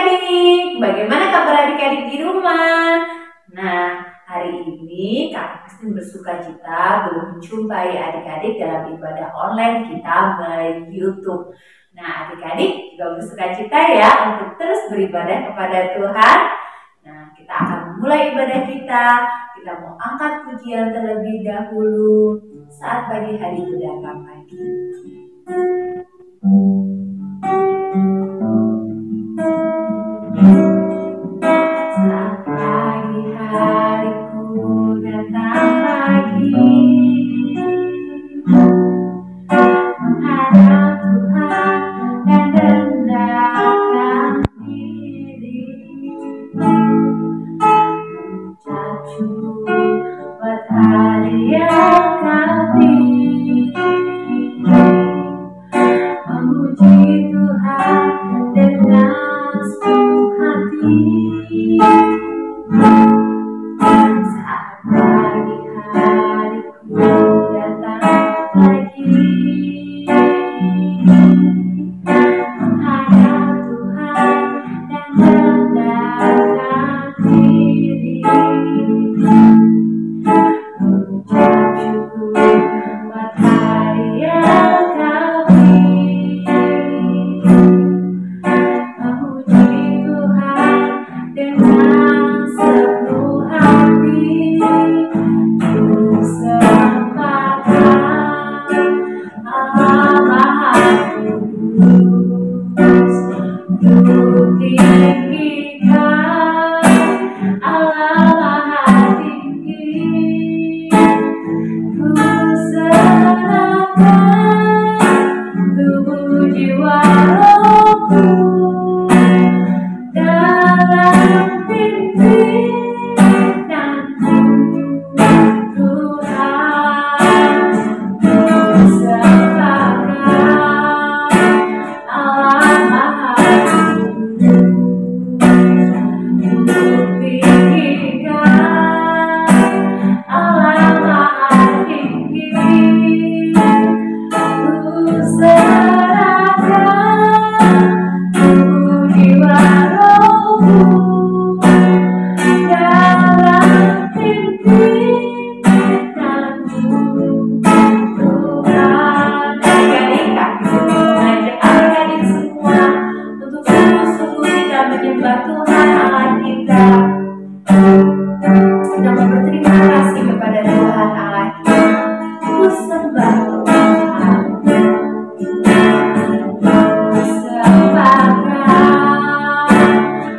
adik-adik, bagaimana kabar adik-adik di rumah? Nah, hari ini Kak Christine bersuka cita menjumpai adik-adik dalam ibadah online kita melalui YouTube. Nah, adik-adik juga bersuka cita ya untuk terus beribadah kepada Tuhan. Nah, kita akan memulai ibadah kita. Kita mau angkat pujian terlebih dahulu saat pagi hari berdatang pagi. Saat pagi hariku datang lagi, menghadap Tuhan dan rendahkan diri, mengucap syukur buat hari yang Kau beri, memuji Tuhan dengan sepenuh hati. Saat pagi hariku datang lagi, menghadap Tuhan dan rendahkan diri, mengucap syukur buat hari yang Kau beri, memuji Tuhan dengan sepenuh hati. Allah Maha Kudus, ku tinggikan Allah Maha Tinggi, ku serahkan tubuh jiwa rohku dalam pimpinanmu Tuhan, ku serahkan Allah Maha Kudus, ku tinggikan Allah Maha Tinggi, ku serahkan tubuh jiwa rohku dalam pimpinanmu Tuhan. Adik-adik, Kak mengajak adik-adik semua untuk sungguh-sungguh kita menyembah Tuhan Allah kita. Kita mau berterima kasih kepada Tuhan Allah kita. Ku sembah Tuhan, ku sembahkan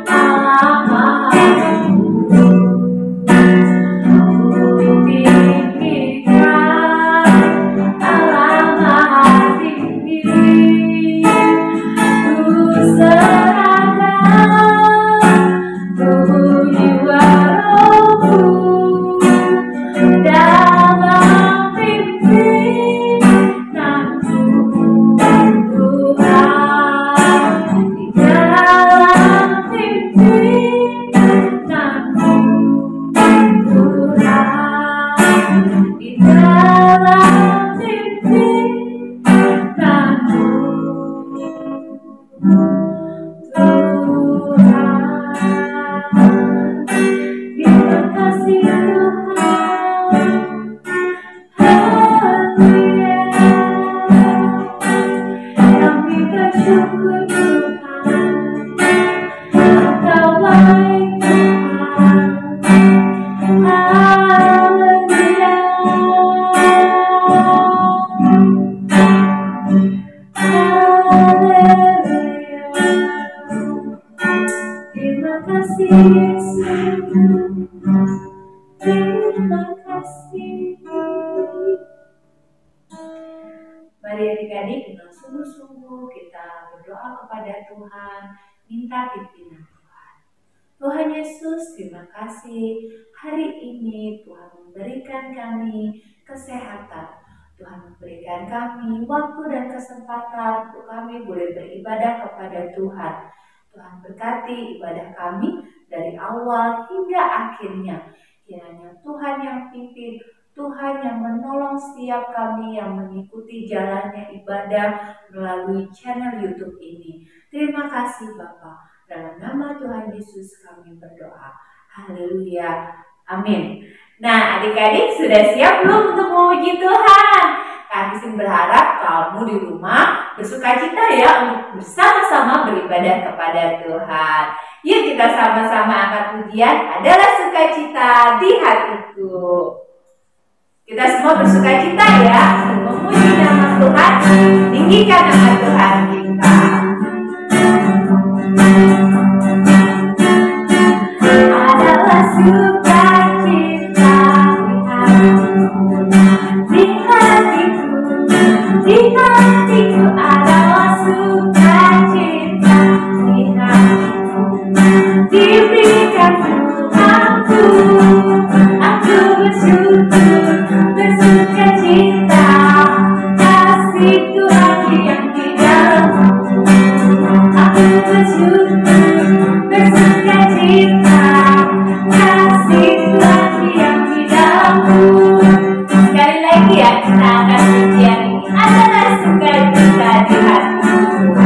Allah Maha Kudus, ku tinggikan Allah Maha Tinggi, ku serahkan tubuh jiwa rohku dalam pimpinanmu Tuhan, di dalam pimpinanmu Tuhan, di dalam pimpinanmu Tuhan. Terima kasih Tuhan, haleluya. Kami bersyukur Tuhan, Engkau baik Tuhan, haleluya. Terima kasih Yesus, terima kasih. Mari adik-adik dengan sungguh-sungguh kita berdoa kepada Tuhan, minta pimpinan Tuhan. Tuhan Yesus, terima kasih hari ini Tuhan memberikan kami kesehatan. Tuhan memberikan kami waktu dan kesempatan untuk kami boleh beribadah kepada Tuhan. Tuhan berkati ibadah kami dari awal hingga akhirnya. Kiranya Tuhan yang pimpin, Tuhan yang menolong setiap kami yang mengikuti jalannya ibadah melalui channel YouTube ini. Terima kasih Bapa. Dalam nama Tuhan Yesus kami berdoa. Haleluya. Amin. Nah, adik-adik sudah siap belum untuk memuji Tuhan? Kak Christine berharap kamu di rumah bersukacita ya untuk bersama-sama beribadah kepada Tuhan. Yuk kita sama-sama angkat pujian, adalah sukacita di hatiku. Kita semua bersukacita ya untuk memuji nama Tuhan, tinggikan nama Tuhan kita. Adalah sukacita di hatiku, di hatiku adalah sukacita di hatiku, diberikan Tuhanku, aku bersyukur, bersukacita, kasih Tuhan yang di dalamku, aku bersyukur, bersukacita, kasih Tuhan yang di dalamku. Sekali lagi ya, kita akan pujian ini, adalah sukacita di hatiku.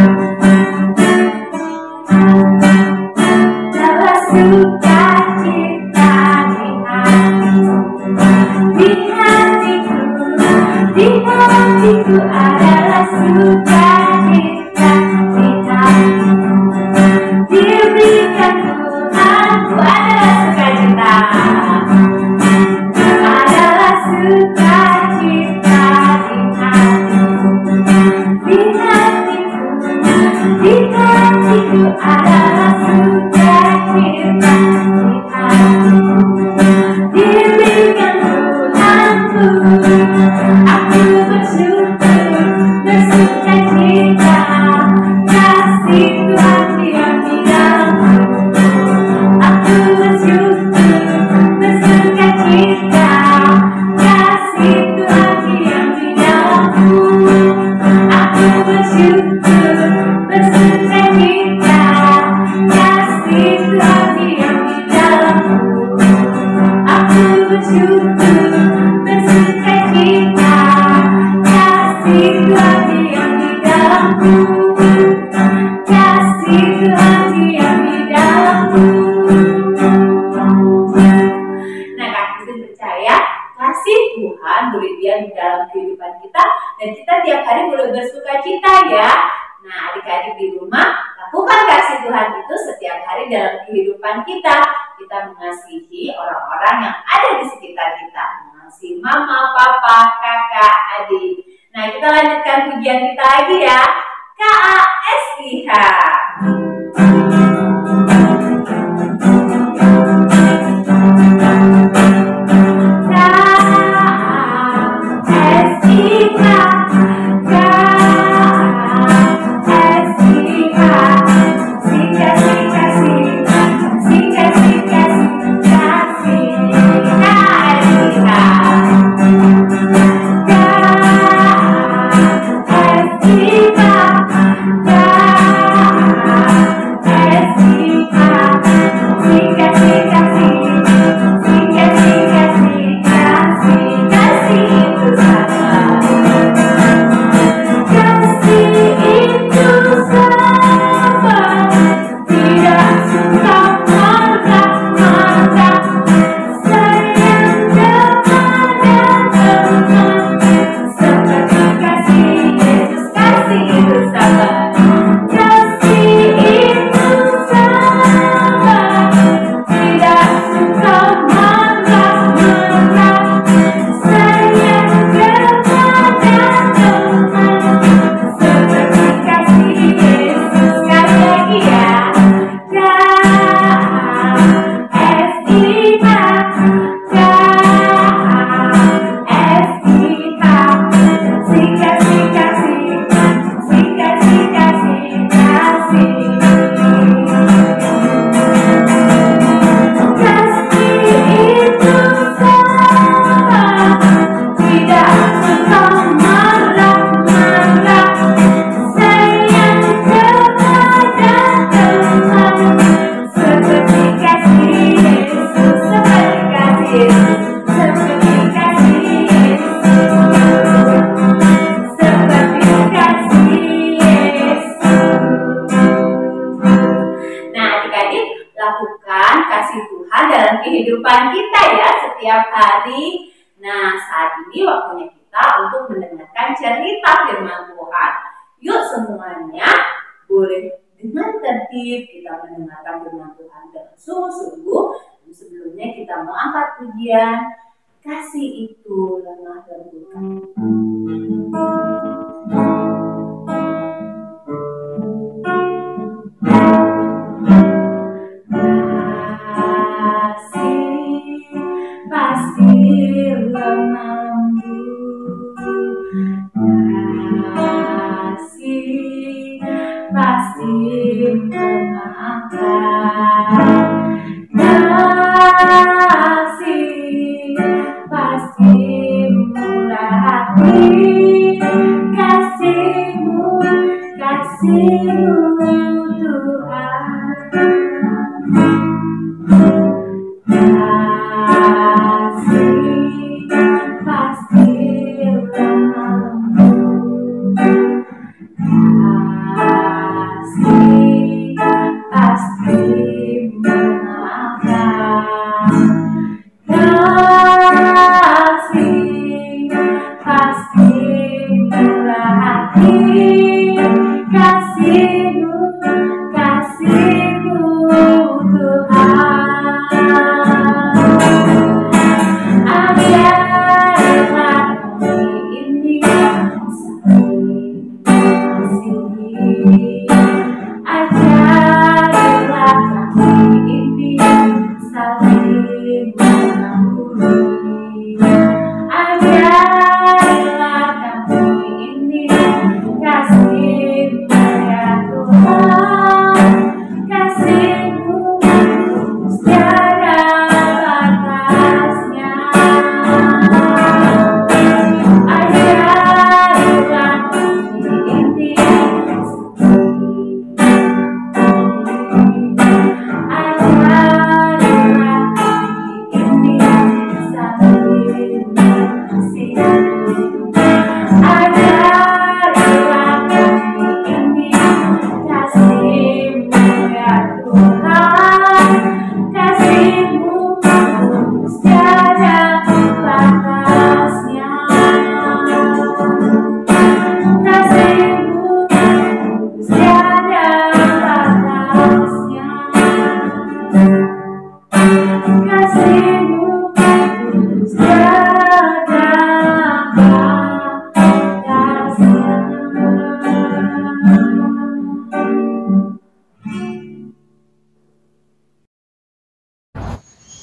Adalah sukacita di hatiku, di hatiku, di hatiku adalah sukacita di hatiku, diberikan Tuhanku adalah sukacita, adalah sukacita di hatiku, di hatiku, di hatiku adalah sukacita di hatiku, diberikan Tuhanku, aku bersyukur, bersukacita, kasih Tuhan yang di dalamku, aku bersyukur, bersukacita, kasih Tuhan yang di dalamku, aku bersyukur, bersukacita, kasih Tuhan yang di dalamku, aku bersyukur, bersukacita, kasih Tuhan yang di dalamku, kasih Tuhan yang di dalamku. Nah, Kak Christine percaya kasih Tuhan berlimpah di dalam kehidupan kita dan kita tiap hari boleh bersukacita ya. Nah, adik-adik di rumah, lakukan kasih Tuhan itu setiap hari dalam kehidupan kita. Kita mengasihi orang-orang yang ada di sekitar kita, mengasihi mama, papa, kakak, adik. Nah, kita lanjutkan pujian kita lagi ya. KASIH. Kasih adik-adik. Nah, saat ini waktunya kita untuk mendengarkan cerita firman Tuhan. Yuk semuanya, boleh dengan tertib kita mendengarkan firman Tuhan dengan sungguh-sungguh. Sebelumnya kita mau angkat pujian, kasih itu lemah lembutkan.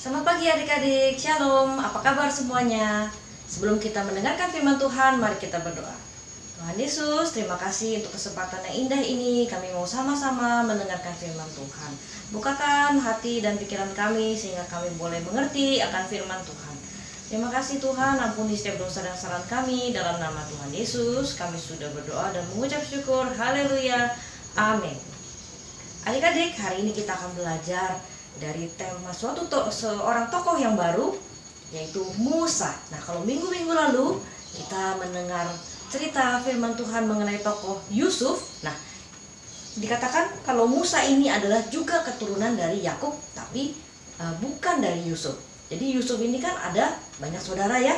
Selamat pagi adik-adik, Shalom, apa kabar semuanya? Sebelum kita mendengarkan firman Tuhan, mari kita berdoa. Tuhan Yesus, terima kasih untuk kesempatan yang indah ini. Kami mau sama-sama mendengarkan firman Tuhan. Bukakan hati dan pikiran kami sehingga kami boleh mengerti akan firman Tuhan. Terima kasih Tuhan, ampuni setiap dosa dan kesalahan kami. Dalam nama Tuhan Yesus, kami sudah berdoa dan mengucap syukur. Haleluya, amin. Adik-adik, hari ini kita akan belajar dari tema seorang tokoh yang baru, yaitu Musa. Nah, kalau minggu-minggu lalu kita mendengar cerita firman Tuhan mengenai tokoh Yusuf. Nah, dikatakan kalau Musa ini adalah juga keturunan dari Yakub, tapi bukan dari Yusuf. Jadi Yusuf ini kan ada banyak saudara ya.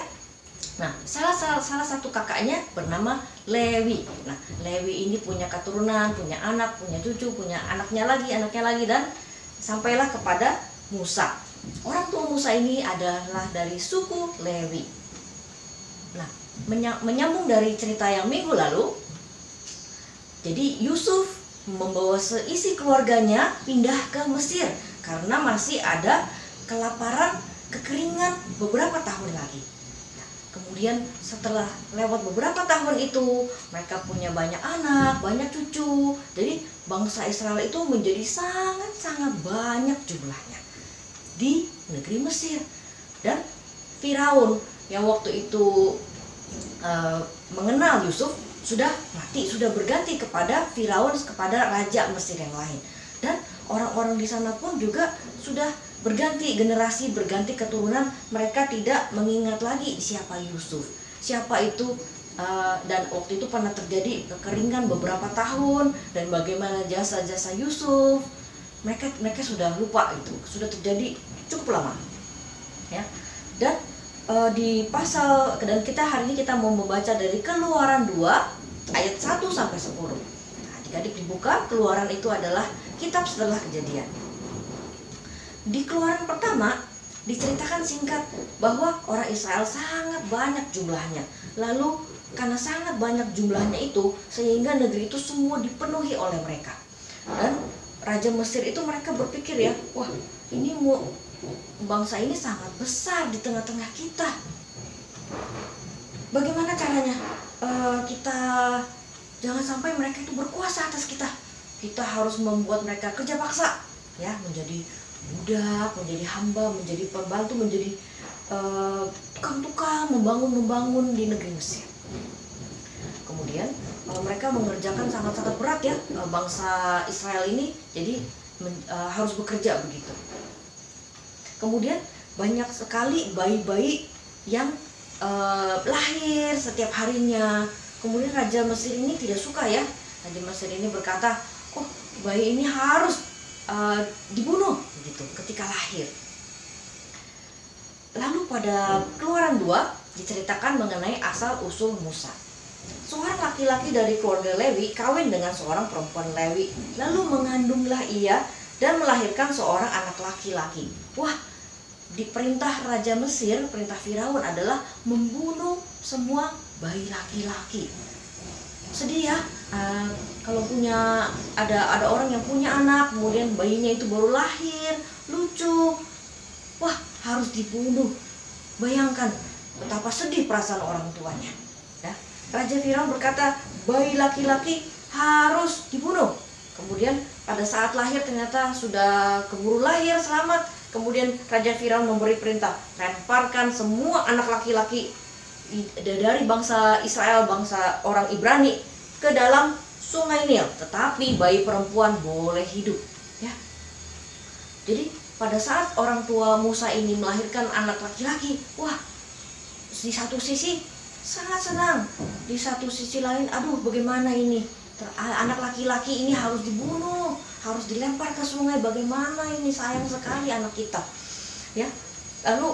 Nah, salah satu kakaknya bernama Lewi. Nah, Lewi ini punya keturunan, punya anak, punya cucu, punya anaknya lagi, dan sampailah kepada Musa. Orang tua Musa ini adalah dari suku Lewi. Nah, menyambung dari cerita yang minggu lalu, jadi Yusuf membawa seisi keluarganya pindah ke Mesir karena masih ada kelaparan, kekeringan beberapa tahun lagi. Nah, kemudian setelah lewat beberapa tahun itu, mereka punya banyak anak, banyak cucu. Jadi bangsa Israel itu menjadi sangat-sangat banyak jumlahnya di negeri Mesir. Dan Firaun yang waktu itu mengenal Yusuf sudah mati, sudah berganti kepada Firaun, kepada raja Mesir yang lain. Dan orang-orang di sana pun juga sudah berganti generasi, berganti keturunan. Mereka tidak mengingat lagi siapa Yusuf, siapa itu. Dan waktu itu pernah terjadi kekeringan beberapa tahun, dan bagaimana jasa-jasa Yusuf, mereka sudah lupa, itu sudah terjadi cukup lama ya. Dan di pasal, dan kita hari ini kita mau membaca dari Keluaran 2 ayat 1 sampai 10. Nah, adik-adik dibuka, Keluaran itu adalah kitab setelah Kejadian. Di Keluaran pertama diceritakan singkat bahwa orang Israel sangat banyak jumlahnya. Lalu karena sangat banyak jumlahnya itu, sehingga negeri itu semua dipenuhi oleh mereka. Dan Raja Mesir itu mereka berpikir ya, wah ini bangsa ini sangat besar di tengah-tengah kita. Bagaimana caranya kita jangan sampai mereka itu berkuasa atas kita. Kita harus membuat mereka kerja paksa, ya, menjadi budak, menjadi hamba, menjadi pembantu, menjadi tukang-tukang membangun di negeri Mesir. Kemudian mereka mengerjakan sangat-sangat berat ya, bangsa Israel ini, jadi harus bekerja begitu. Kemudian banyak sekali bayi-bayi yang lahir setiap harinya. Kemudian Raja Mesir ini tidak suka ya. Raja Mesir ini berkata, oh bayi ini harus dibunuh gitu ketika lahir. Lalu pada Keluaran 2 diceritakan mengenai asal usul Musa. Seorang laki-laki dari keluarga Lewi kawin dengan seorang perempuan Lewi, lalu mengandunglah ia dan melahirkan seorang anak laki-laki. Wah, di perintah Raja Mesir, perintah Firaun adalah membunuh semua bayi laki-laki. Sedih ya, kalau ada orang yang punya anak, kemudian bayinya itu baru lahir, lucu, wah harus dibunuh. Bayangkan betapa sedih perasaan orang tuanya. Ya. Raja Firaun berkata, bayi laki-laki harus dibunuh. Kemudian pada saat lahir ternyata sudah keburu lahir selamat. Kemudian Raja Firaun memberi perintah, lemparkan semua anak laki-laki dari bangsa Israel, bangsa orang Ibrani ke dalam sungai Nil. Tetapi bayi perempuan boleh hidup. Ya. Jadi pada saat orang tua Musa ini melahirkan anak laki-laki, wah, di satu sisi sangat senang, di satu sisi lain, aduh bagaimana ini, anak laki-laki ini harus dibunuh, harus dilempar ke sungai, bagaimana ini, sayang sekali anak kita. Ya, lalu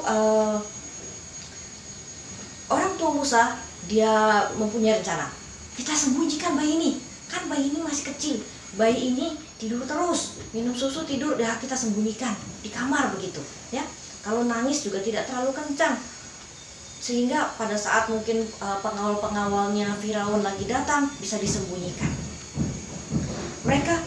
orang tua Musa dia mempunyai rencana, kita sembunyikan bayi ini, kan bayi ini masih kecil, bayi ini tidur terus, minum susu tidur, dah kita sembunyikan di kamar begitu, ya. Kalau nangis juga tidak terlalu kencang, sehingga pada saat mungkin pengawal-pengawalnya Firaun lagi datang bisa disembunyikan. Mereka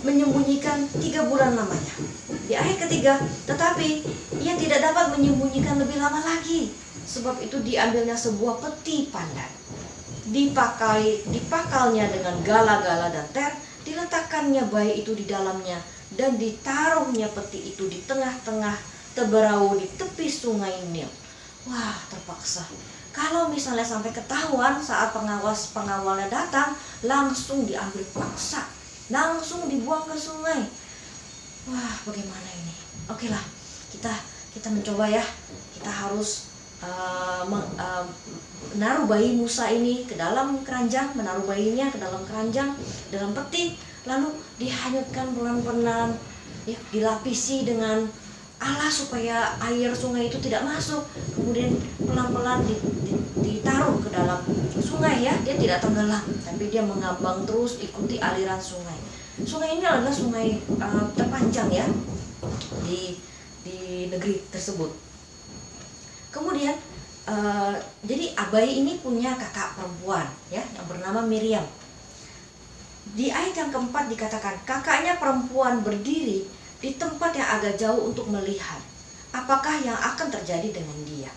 menyembunyikan 3 bulan lamanya. Di ayat ketiga, tetapi ia tidak dapat menyembunyikan lebih lama lagi, sebab itu diambilnya sebuah peti pandan, dipakalnya dengan gala-gala dan ter, diletakkannya bayi itu di dalamnya, dan ditaruhnya peti itu di tengah-tengah teberau di tepi sungai Nil. Wah, terpaksa. Kalau misalnya sampai ketahuan saat pengawalnya datang, langsung diambil paksa, langsung dibuang ke sungai. Wah, bagaimana ini? Oke lah, kita mencoba ya. Kita harus menaruh bayi Musa ini ke dalam keranjang, menaruh bayinya ke dalam keranjang, dalam peti, lalu dihanyutkan pelan-pelan, ya, dilapisi dengan alas supaya air sungai itu tidak masuk. Kemudian pelan-pelan ditaruh ke dalam sungai, ya, dia tidak tenggelam, tapi dia mengambang terus ikuti aliran sungai. Sungai ini adalah sungai terpanjang ya di negeri tersebut. Kemudian jadi bayi ini punya kakak perempuan ya yang bernama Miriam. Di ayat yang keempat dikatakan, kakaknya perempuan berdiri di tempat yang agak jauh untuk melihat apakah yang akan terjadi dengan dia.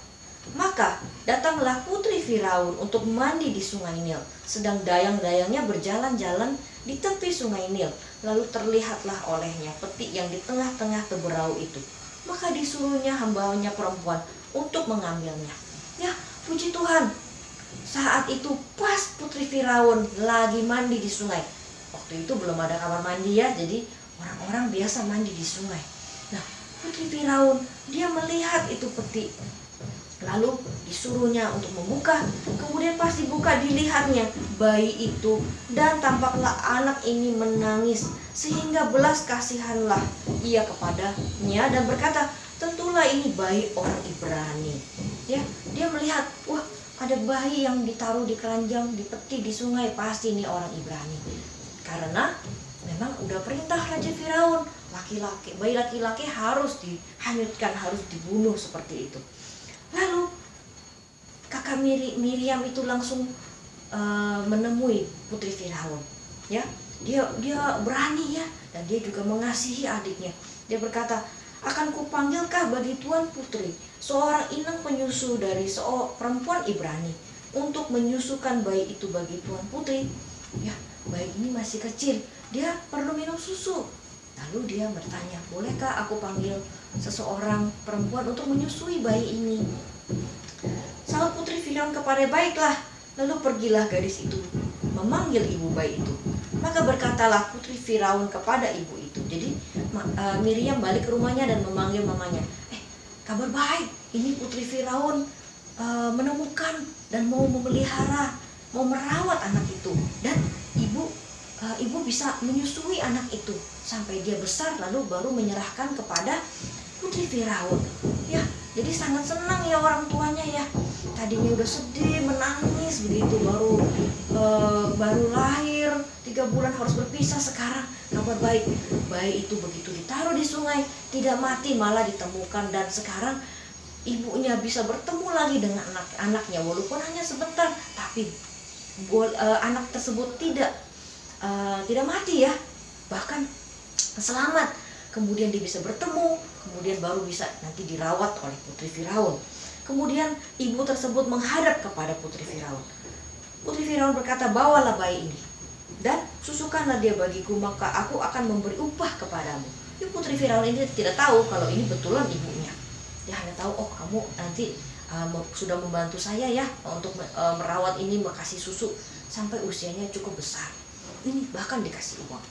Maka datanglah putri Firaun untuk mandi di sungai Nil, sedang dayang-dayangnya berjalan-jalan di tepi sungai Nil. Lalu terlihatlah olehnya peti yang di tengah-tengah teberau itu. Maka disuruhnya hambanya perempuan untuk mengambilnya. Ya, puji Tuhan, saat itu pas putri Firaun lagi mandi di sungai. Waktu itu belum ada kamar mandi ya, jadi orang-orang biasa mandi di sungai. Nah, putri Firaun dia melihat itu peti, lalu disuruhnya untuk membuka. Kemudian pas dibuka dilihatnya bayi itu, dan tampaklah anak ini menangis, sehingga belas kasihanlah ia kepadanya dan berkata, tentulah ini bayi orang Ibrani. Ya, dia melihat, wah, ada bayi yang ditaruh di keranjang, di peti, di sungai, pasti ini orang Ibrani. Karena memang udah perintah Raja Firaun, bayi laki-laki harus dihanyutkan, harus dibunuh seperti itu. Lalu kakak Miriam itu langsung menemui putri Firaun. Ya, dia berani ya, dan dia juga mengasihi adiknya. Dia berkata, akan kupanggilkah bagi tuan putri seorang inang penyusu dari perempuan Ibrani untuk menyusukan bayi itu bagi tuan putri? Ya, bayi ini masih kecil, dia perlu minum susu. Lalu dia bertanya, bolehkah aku panggil seseorang perempuan untuk menyusui bayi ini? Sahut putri Firaun kepada, baiklah. Lalu pergilah gadis itu memanggil ibu bayi itu. Maka berkatalah putri Firaun kepada ibu itu. Jadi Miriam balik ke rumahnya dan memanggil mamanya. Kabar baik, ini putri Firaun menemukan dan mau memelihara, mau merawat anak itu. Dan ibu bisa menyusui anak itu sampai dia besar, lalu baru menyerahkan kepada putri Firaun. Ya, jadi sangat senang ya orang tuanya ya. Tadinya udah sedih, menangis begitu, baru lahir 3 bulan harus berpisah. Sekarang kabar baik, bayi itu begitu ditaruh di sungai tidak mati, malah ditemukan, dan sekarang ibunya bisa bertemu lagi dengan anaknya walaupun hanya sebentar, tapi anak tersebut tidak mati ya, bahkan selamat. Kemudian dia bisa bertemu, kemudian baru bisa nanti dirawat oleh putri Firaun. Kemudian ibu tersebut menghadap kepada putri Firaun. Putri Firaun berkata, bawalah bayi ini dan susukanlah dia bagiku, maka aku akan memberi upah kepadamu. Ya, putri Firaun ini tidak tahu kalau ini betulan ibunya. Dia hanya tahu, oh kamu nanti sudah membantu saya ya untuk merawat ini, makasih susu sampai usianya cukup besar. Ini bahkan dikasih uang.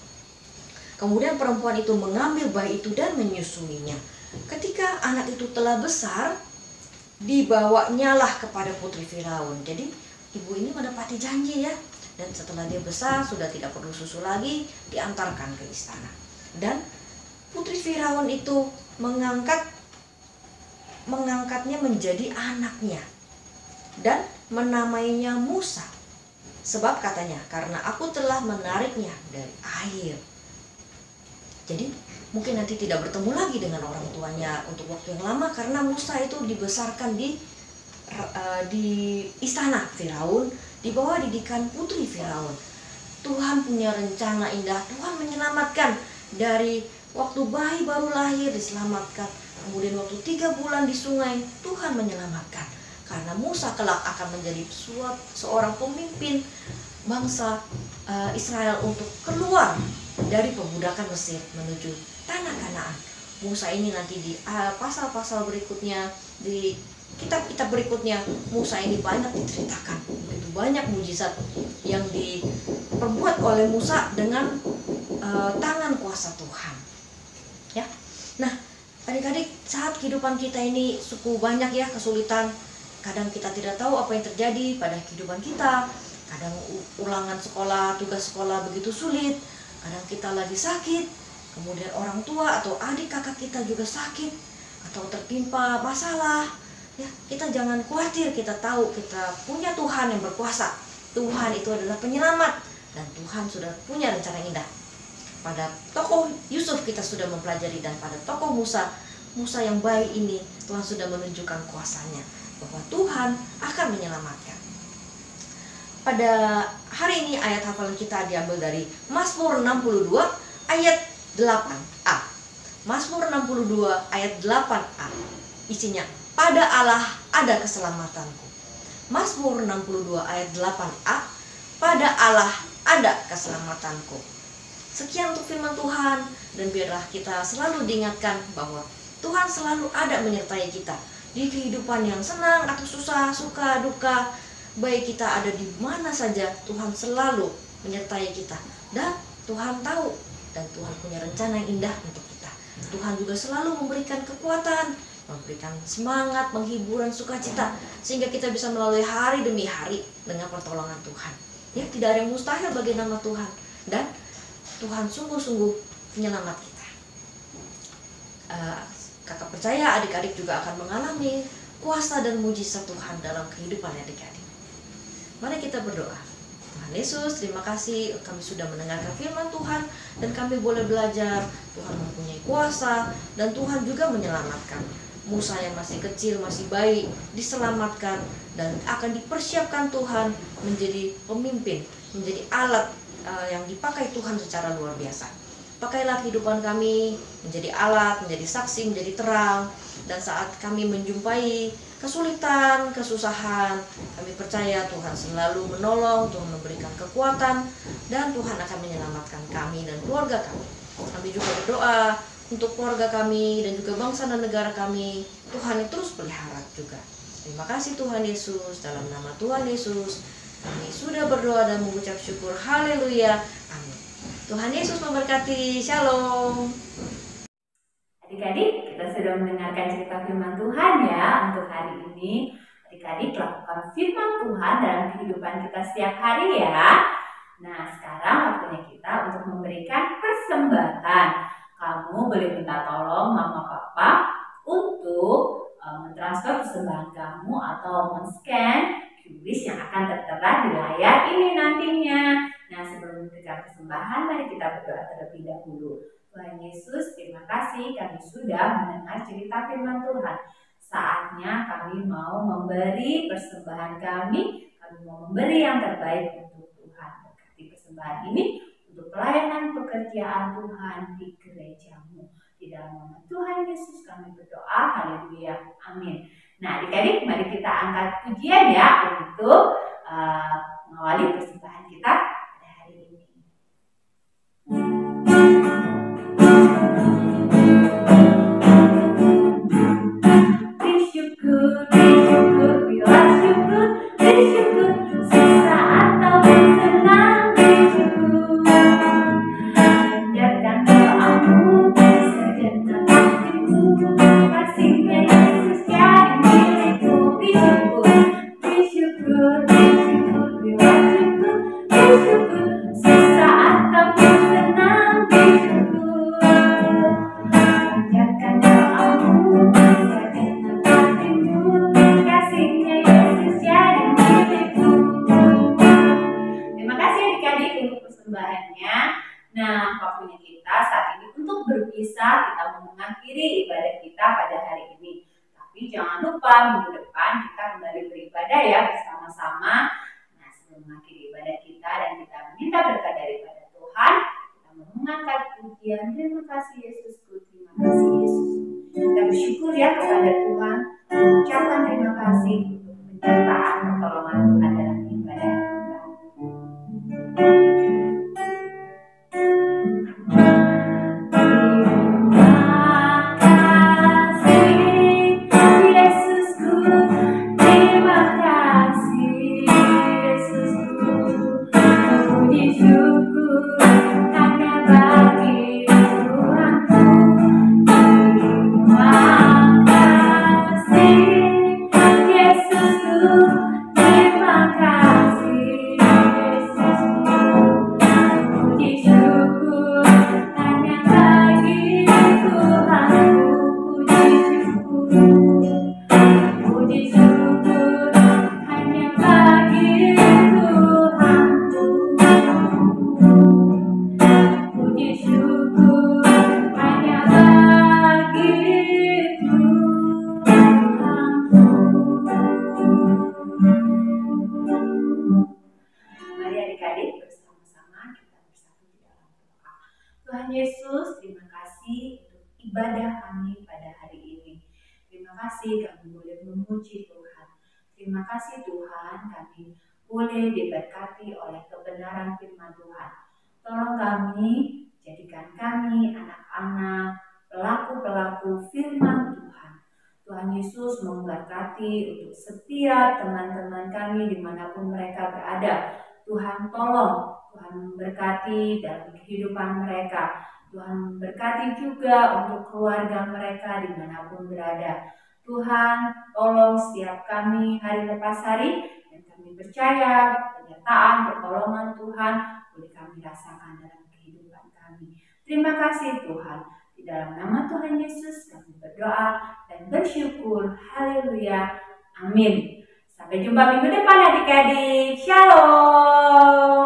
Kemudian perempuan itu mengambil bayi itu dan menyusuinya. Ketika anak itu telah besar, dibawanyalah kepada putri Firaun. Jadi ibu ini menepati janji ya. Dan setelah dia besar, sudah tidak perlu susu lagi, diantarkan ke istana. Dan putri Firaun itu mengangkatnya menjadi anaknya dan menamainya Musa. Sebab katanya, karena aku telah menariknya dari air. Jadi mungkin nanti tidak bertemu lagi dengan orang tuanya untuk waktu yang lama, karena Musa itu dibesarkan di istana Firaun, di bawah didikan putri Firaun. Tuhan punya rencana indah. Tuhan menyelamatkan dari waktu bayi baru lahir, diselamatkan. Kemudian waktu 3 bulan di sungai, Tuhan menyelamatkan. Karena Musa kelak akan menjadi seorang pemimpin bangsa Israel untuk keluar dari perbudakan Mesir menuju tanah Kanaan. Musa ini nanti di pasal-pasal berikutnya, di kitab-kitab berikutnya, Musa ini banyak diceritakan. Begitu banyak mujizat yang diperbuat oleh Musa dengan tangan kuasa Tuhan. Ya. Nah, adik-adik, saat kehidupan kita ini cukup banyak ya kesulitan. Kadang kita tidak tahu apa yang terjadi pada kehidupan kita. Kadang ulangan sekolah, tugas sekolah begitu sulit. Kadang kita lagi sakit, kemudian orang tua atau adik kakak kita juga sakit atau tertimpa masalah. Ya, kita jangan khawatir, kita tahu kita punya Tuhan yang berkuasa. Tuhan itu adalah penyelamat dan Tuhan sudah punya rencana indah. Pada tokoh Yusuf kita sudah mempelajari, dan pada tokoh Musa yang baik ini Tuhan sudah menunjukkan kuasanya, bahwa Tuhan akan menyelamatkan. Pada hari ini ayat hafalan kita diambil dari Mazmur 62 ayat 8a. Mazmur 62 ayat 8a. Isinya, pada Allah ada keselamatanku. Mazmur 62 ayat 8a. Pada Allah ada keselamatanku. Sekian untuk firman Tuhan, dan biarlah kita selalu diingatkan bahwa Tuhan selalu ada menyertai kita di kehidupan yang senang atau susah, suka, duka. Baik kita ada di mana saja, Tuhan selalu menyertai kita. Dan Tuhan tahu, dan Tuhan punya rencana yang indah untuk kita. Tuhan juga selalu memberikan kekuatan, memberikan semangat, penghiburan, sukacita, sehingga kita bisa melalui hari demi hari dengan pertolongan Tuhan. Ya, tidak ada yang mustahil bagi nama Tuhan. Dan Tuhan sungguh-sungguh penyelamat kita. Kakak percaya adik-adik juga akan mengalami kuasa dan mujizat Tuhan dalam kehidupan adik-adik. Mari kita berdoa. Tuhan Yesus, terima kasih kami sudah mendengarkan firman Tuhan dan kami boleh belajar. Tuhan mempunyai kuasa dan Tuhan juga menyelamatkan. Musa yang masih kecil, masih bayi, diselamatkan dan akan dipersiapkan Tuhan menjadi pemimpin, menjadi alat yang dipakai Tuhan secara luar biasa. Pakailah kehidupan kami menjadi alat, menjadi saksi, menjadi terang. Dan saat kami menjumpai kesulitan, kesusahan, kami percaya Tuhan selalu menolong, Tuhan memberikan kekuatan, dan Tuhan akan menyelamatkan kami dan keluarga kami. Kami juga berdoa untuk keluarga kami dan juga bangsa dan negara kami. Tuhan yang terus pelihara juga. Terima kasih Tuhan Yesus, dalam nama Tuhan Yesus kami sudah berdoa dan mengucap syukur. Haleluya, amin. Tuhan Yesus memberkati. Shalom. Adik-adik, kita sudah mendengarkan cerita firman Tuhan ya untuk hari ini. Adik-adik, lakukan firman Tuhan dalam kehidupan kita setiap hari ya. Nah, sekarang waktunya kita untuk memberikan persembahan. Kamu boleh minta tolong mama papa untuk mentransfer persembahan kamu atau men-scan QRIS yang akan tertera di layar ini nantinya. Nah, sebelum memberikan persembahan, mari kita berdoa terlebih dahulu. Tuhan Yesus, terima kasih kami sudah mendengar cerita firman Tuhan. Saatnya kami mau memberi persembahan kami mau memberi yang terbaik untuk Tuhan. Berkati persembahan ini untuk pelayanan pekerjaan Tuhan di gerejamu. Di dalam nama Tuhan Yesus kami berdoa, haleluya, amin. Nah adik-adik, mari kita angkat pujian ya untuk mengawali persembahan kita pada hari ini. Bersyukur, bila syukur, bersyukur, sesaat atau bersenang, bersyukur. Panjatkan doamu, segenap hatimu, kasihnya Yesus jadi milikmu. Bersyukur, bila syukur, bersyukur, sesaat atau bersenang, bersyukur. Panjatkan doamu, segenap hatimu, kasihnya Yesus jadi milikmu. Terima kasih adik-adik untuk persembahannya. Nah, waktunya kita saat ini untuk berpisah, kita mau mengakhiri ibadah kita pada hari ini. Tapi jangan lupa minggu depan kita kembali beribadah ya bersama-sama. Nah, sebelum mengakhiri ibadah kita dan kita meminta berkat daripada Tuhan, kita mau mengangkat pujian. Terima kasih Yesusku, terima kasih Yesus. Kita bersyukur ya kepada Tuhan, mengucapkan terima kasih untuk penyertaan pertolongan Tuhan dalam ibadah kita. Mari adik-adik bersama-sama kita bersatu di dalam doa. Tuhan Yesus, terima kasih untuk ibadah kami pada hari ini. Terima kasih kami boleh memuji Tuhan. Terima kasih Tuhan, kami boleh diberkati oleh kebenaran firman Tuhan. Tolong kami, jadikan kami anak-anak, pelaku-pelaku firman Tuhan. Tuhan Yesus memberkati untuk setiap teman-teman kami dimanapun mereka berada. Tuhan tolong, Tuhan memberkati dalam kehidupan mereka. Tuhan memberkati juga untuk keluarga mereka dimanapun berada. Tuhan tolong setiap kami hari lepas hari, dan kami percaya penyertaan pertolongan Tuhan boleh kami rasakan dalam kehidupan kami. Terima kasih Tuhan. Di dalam nama Tuhan Yesus kami berdoa dan bersyukur. Haleluya. Amin. Sampai jumpa minggu depan adik-adik. Shalom.